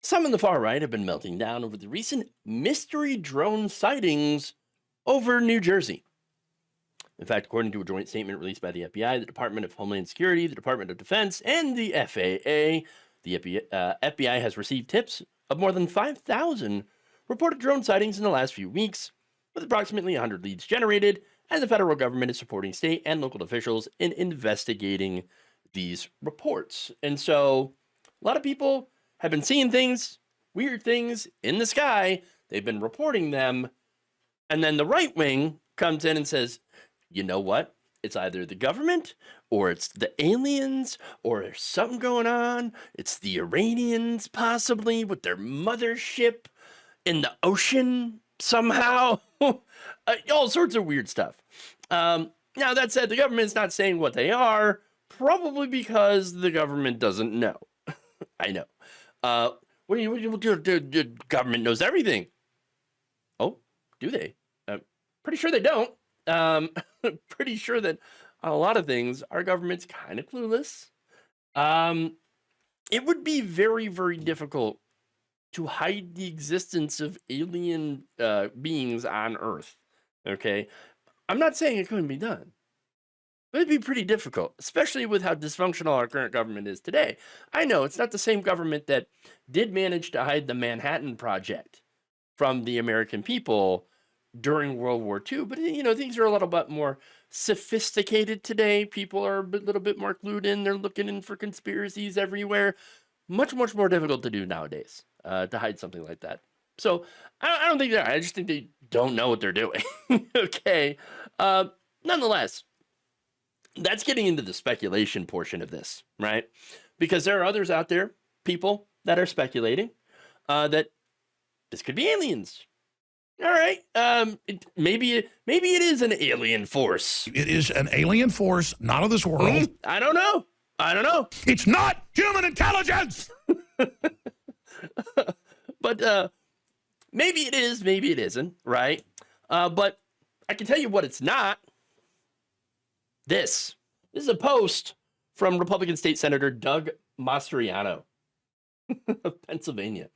Some in the far right have been melting down over the recent mystery drone sightings over New Jersey. In fact, according to a joint statement released by the FBI, the Department of Homeland Security, the Department of Defense, and the FAA, the FBI has received tips of more than 5,000 reported drone sightings in the last few weeks, with approximately 100 leads generated, and the federal government is supporting state and local officials in investigating these reports. And so, a lot of people have been seeing things, weird things in the sky. They've been reporting them. And then the right wing comes in and says, you know what? It's either the government or it's the aliens or there's something going on. It's the Iranians, possibly, with their mothership in the ocean somehow. All sorts of weird stuff. Now, that said, the government's not saying what they are, probably because the government doesn't know. I know. What do you do? The government knows everything. Oh, do they? Pretty sure they don't. Pretty sure that on a lot of things, our government's kind of clueless. It would be very, very difficult to hide the existence of alien beings on Earth. Okay, I'm not saying it couldn't be done, but it'd be pretty difficult, especially with how dysfunctional our current government is today. I know it's not the same government that did manage to hide the Manhattan Project from the American people during World War II, but things are a little bit more sophisticated today. People are a little bit more clued in. They're looking in for conspiracies everywhere. Much, much more difficult to do nowadays to hide something like that. So I don't think that. I just think they don't know what they're doing. Okay. Nonetheless, that's getting into the speculation portion of this, right? Because there are others out there, people that are speculating that this could be aliens. All right. Maybe it is an alien force. It is an alien force, not of this world. I don't know. It's not human intelligence. But maybe it is, maybe it isn't, right? But I can tell you what it's not. This is a post from Republican State Senator Doug Mastriano of Pennsylvania,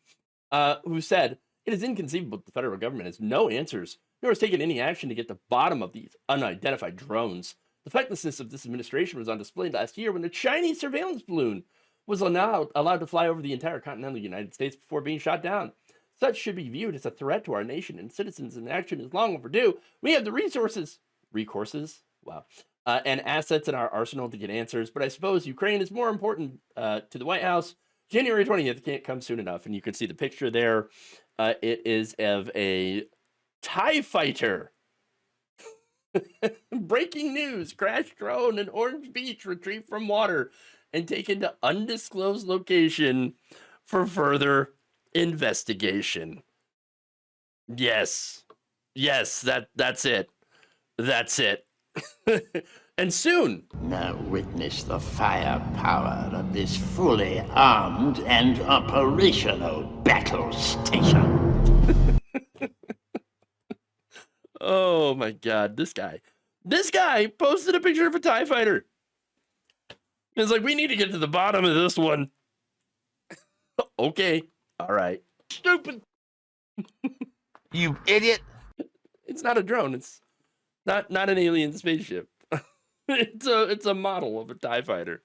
who said, "It is inconceivable that the federal government has no answers, nor has taken any action to get to the bottom of these unidentified drones. The fecklessness of this administration was on display last year when a Chinese surveillance balloon was allowed to fly over the entire continental United States before being shot down. Such should be viewed as a threat to our nation and citizens, and action is long overdue. We have the and assets in our arsenal to get answers, but I suppose Ukraine is more important to the White House. January 20th can't come soon enough." And you can see the picture there. It is of a TIE fighter. Breaking news: crash drone in Orange Beach retrieved from water and taken to undisclosed location for further investigation. Yes, that's it. That's it. And soon. Now witness the firepower of this fully armed and operational battle station. Oh my God, this guy posted a picture of a TIE fighter. It's like, we need to get to the bottom of this one. Okay, all right. Stupid. You idiot. It's not a drone. It's not an alien spaceship. It's a model of a TIE fighter.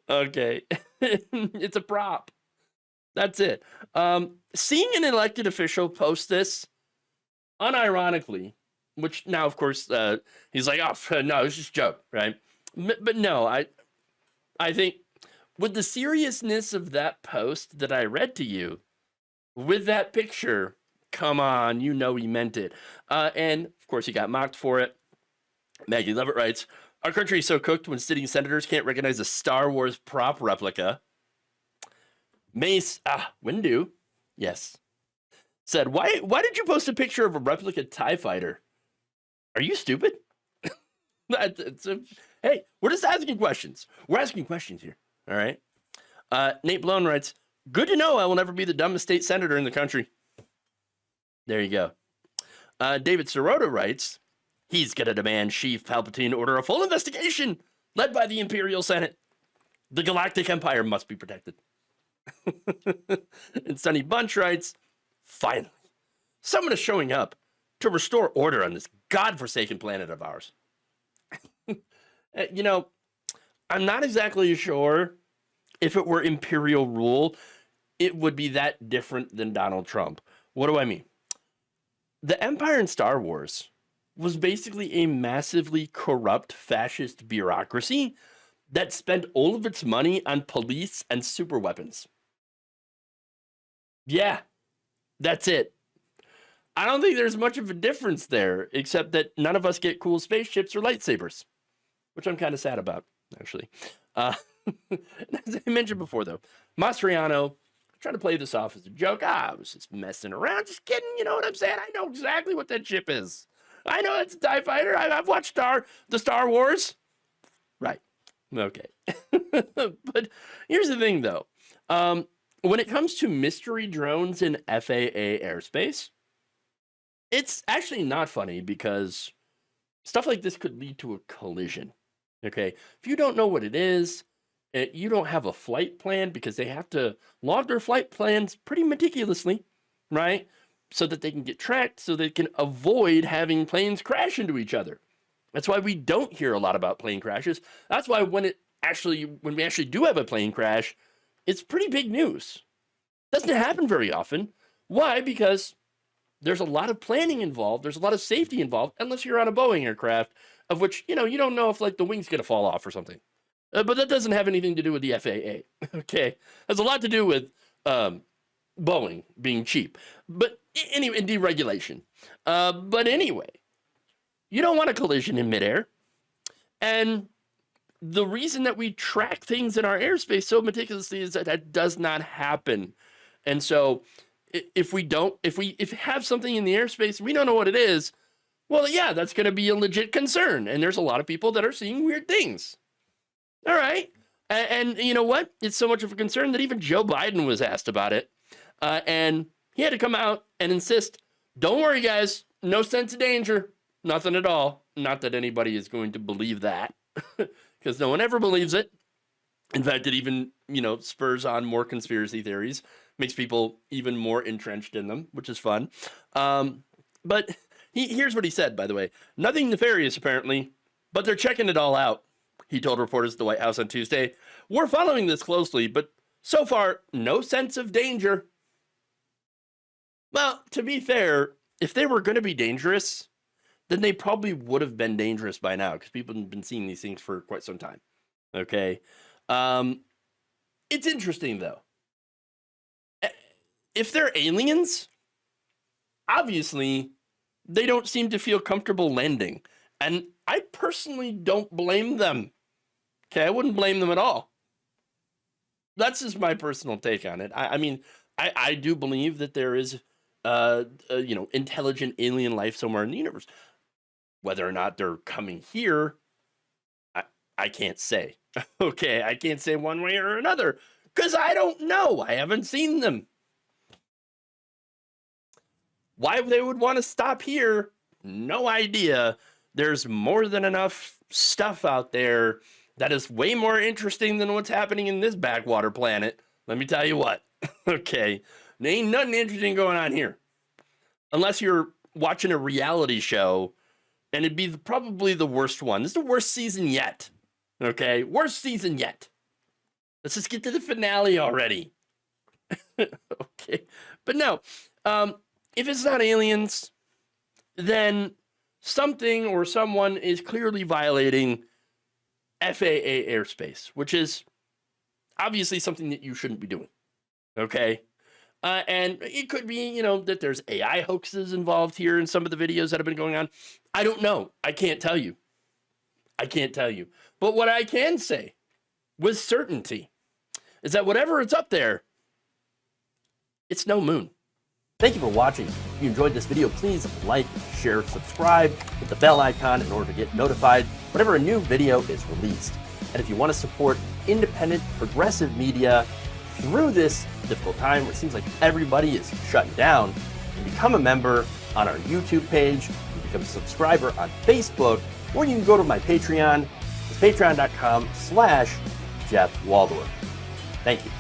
Okay. It's a prop. That's it. Seeing an elected official post this, unironically, which now, of course, he's like, oh, no, it's just a joke, right? But no, I think with the seriousness of that post that I read to you, with that picture, come on, he meant it. And, of course, he got mocked for it. Maggie Levitt writes, "Our country is so cooked when sitting senators can't recognize a Star Wars prop replica." Mace Windu, yes, said, why did you post a picture of a replica TIE fighter? Are you stupid? Hey, we're just asking questions. We're asking questions here, all right? Nate Blown writes, "Good to know I will never be the dumbest state senator in the country." There you go. David Sirota writes, "He's going to demand Chief Palpatine order a full investigation led by the Imperial Senate. The Galactic Empire must be protected." And Sunny Bunch writes, finally, someone is showing up to restore order on this godforsaken planet of ours. You know, I'm not exactly sure if it were imperial rule, it would be that different than Donald Trump. What do I mean? The Empire in Star Wars was basically a massively corrupt fascist bureaucracy that spent all of its money on police and super weapons. Yeah, that's it. I don't think there's much of a difference there, except that none of us get cool spaceships or lightsabers, which I'm kind of sad about, actually. As I mentioned before, though, Mastriano tried to play this off as a joke. I was just messing around, just kidding. You know what I'm saying? I know exactly what that ship is. I know it's a TIE fighter. I've watched the Star Wars. Right. Okay. But here's the thing, though. When it comes to mystery drones in FAA airspace, it's actually not funny because stuff like this could lead to a collision. Okay. If you don't know what it is, you don't have a flight plan because they have to log their flight plans pretty meticulously, right? So that they can get tracked, so they can avoid having planes crash into each other. That's why we don't hear a lot about plane crashes. That's why when we actually do have a plane crash, it's pretty big news. Doesn't happen very often. Why? Because there's a lot of planning involved. There's a lot of safety involved, unless you're on a Boeing aircraft, of which, you don't know if like the wing's going to fall off or something. But that doesn't have anything to do with the FAA. Okay. It has a lot to do with Boeing being cheap. But anyway, deregulation. But anyway, you don't want a collision in midair. And the reason that we track things in our airspace so meticulously is that does not happen. And so if we have something in the airspace and we don't know what it is, well, yeah, that's going to be a legit concern. And there's a lot of people that are seeing weird things. All right. And you know what? It's so much of a concern that even Joe Biden was asked about it. And he had to come out and insist, don't worry, guys, no sense of danger, nothing at all. Not that anybody is going to believe that, because no one ever believes it. In fact, it even, spurs on more conspiracy theories, makes people even more entrenched in them, which is fun. But here's what he said, by the way. Nothing nefarious, apparently, but they're checking it all out. He told reporters at the White House on Tuesday, we're following this closely, but so far, no sense of danger. Well, to be fair, if they were going to be dangerous, then they probably would have been dangerous by now, because people have been seeing these things for quite some time. Okay. It's interesting, though. If they're aliens, obviously, they don't seem to feel comfortable landing. And I personally don't blame them. Okay, I wouldn't blame them at all. That's just my personal take on it. I mean, I do believe that there is, intelligent alien life somewhere in the universe. Whether or not they're coming here, I can't say. Okay, I can't say one way or another because I don't know. I haven't seen them. Why they would want to stop here, no idea. There's more than enough stuff out there that is way more interesting than what's happening in this backwater planet. Let me tell you what. Okay, there ain't nothing interesting going on here. Unless you're watching a reality show, and it'd be probably the worst one. This is the worst season yet. Okay, worst season yet. Let's just get to the finale already. Okay, but no, if it's not aliens, then something or someone is clearly violating FAA airspace, which is obviously something that you shouldn't be doing. Okay. And it could be, that there's AI hoaxes involved here in some of the videos that have been going on. I don't know. I can't tell you. But what I can say with certainty is that whatever it's up there, it's no moon. Thank you for watching. If you enjoyed this video, please like, share, subscribe, hit the bell icon in order to get notified whenever a new video is released. And if you want to support independent, progressive media through this difficult time where it seems like everybody is shutting down, you can become a member on our YouTube page, you can become a subscriber on Facebook, or you can go to my Patreon. It's patreon.com/Jeff Waldorf. Thank you.